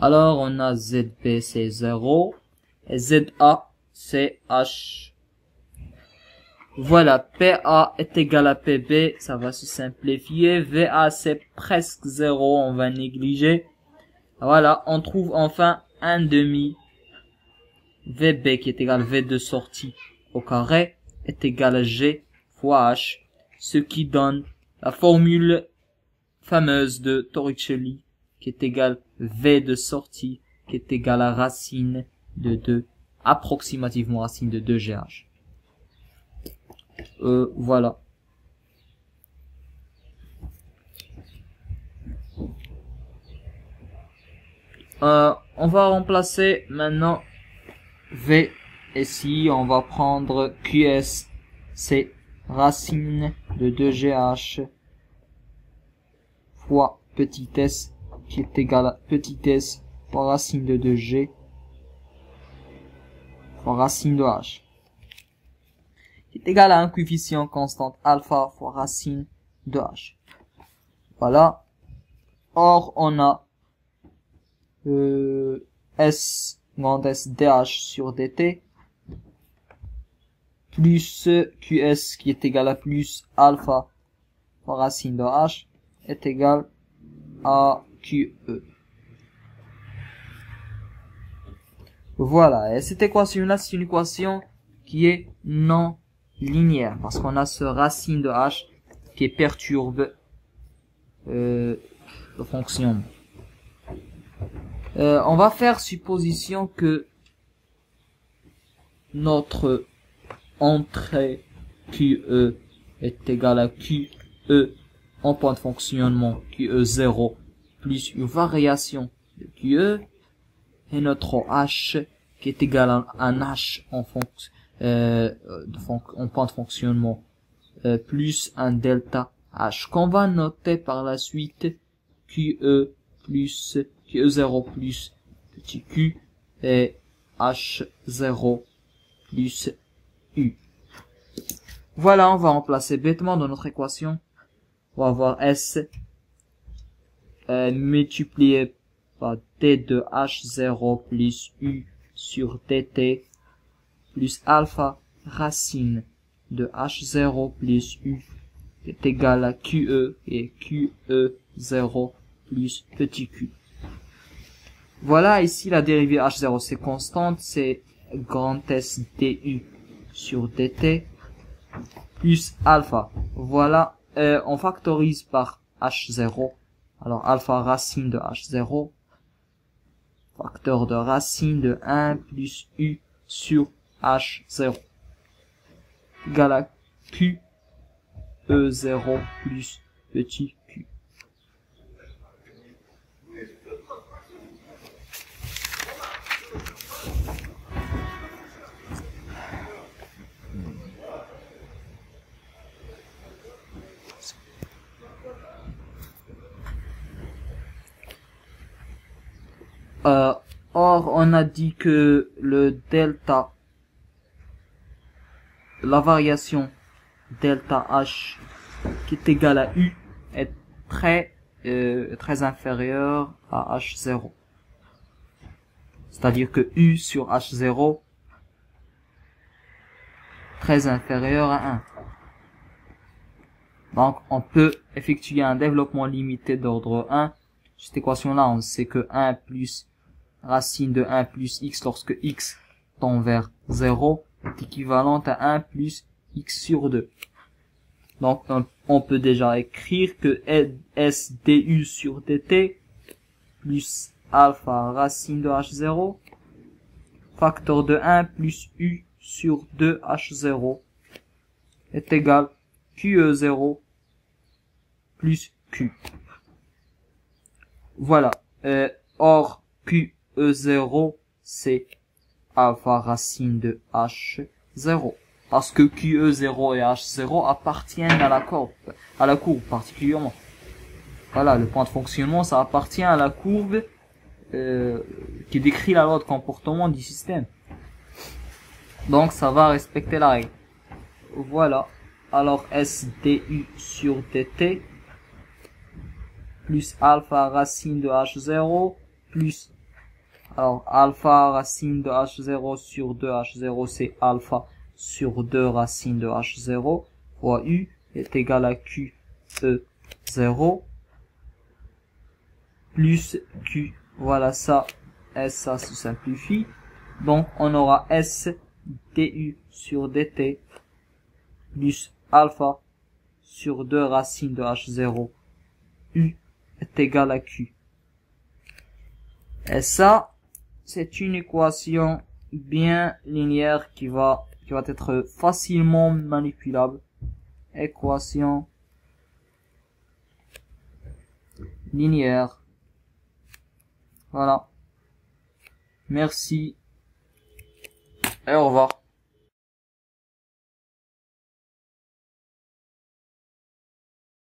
Alors, on a ZB, c'est 0. Et ZA, c'est H. Voilà, PA est égal à PB, ça va se simplifier. VA, c'est presque 0, on va négliger. Voilà, on trouve enfin un demi. VB qui est égal à V de sortie au carré est égal à G fois H, ce qui donne la formule fameuse de Torricelli qui est égal V de sortie qui est égal à racine de 2, approximativement racine de 2GH. Voilà. On va remplacer maintenant V ici, on va prendre QS, c'est racine de 2GH fois petit s qui est égal à petit s fois racine de 2G fois racine de H qui est égal à un coefficient constant alpha fois racine de H. Voilà. Or, on a S grand S dH sur dt plus QS qui est égal à plus alpha fois racine de H est égal à QE. Voilà, et cette équation-là, c'est une équation qui est non linéaire, parce qu'on a ce racine de H qui perturbe le fonctionnement. On va faire supposition que notre entrée QE est égale à QE en point de fonctionnement QE0 plus une variation de QE et notre H qui est égal à un H en en point de fonctionnement plus un delta H qu'on va noter par la suite QE plus QE0 plus petit q et H0 plus U. Voilà, on va remplacer bêtement dans notre équation. On va avoir S multiplié par D de H0 plus U sur dt plus alpha racine de H0 plus U est égal à QE et QE0 plus petit q. Voilà, ici la dérivée H0 c'est constante, c'est grand S du sur dt plus alpha. Voilà, on factorise par H0. Alors alpha racine de H0, facteur de racine de 1 plus U sur H0 égale à Q E0 plus petit q. Or, on a dit que le delta, la variation delta H qui est égale à U est très inférieure à H0. C'est-à-dire que U sur H0 très inférieur à 1. Donc, on peut effectuer un développement limité d'ordre 1. Cette équation-là, on sait que 1 plus racine de 1 plus x lorsque x tend vers 0 est équivalente à 1 plus x sur 2. Donc, on peut déjà écrire que S du sur dt plus alpha racine de H0 facteur de 1 plus U sur 2 H0 est égal QE0 plus Q. Voilà. Or, QE0, c'est alpha racine de H0. Parce que QE0 et H0 appartiennent à la courbe particulièrement. Voilà, le point de fonctionnement, ça appartient à la courbe qui décrit la loi de comportement du système. Donc, ça va respecter la règle. Voilà. Alors, S du sur dt plus alpha racine de H0 plus Alors, alpha racine de h0 sur 2h0, c'est alpha sur 2 racine de h0 fois u est égal à q e0 plus q. Voilà ça, S, ça se simplifie. Donc, on aura S du sur dt plus alpha sur 2 racines de h0 u est égal à q. Et ça, c'est une équation bien linéaire qui va être facilement manipulable. Équation linéaire. Voilà. Merci et au revoir.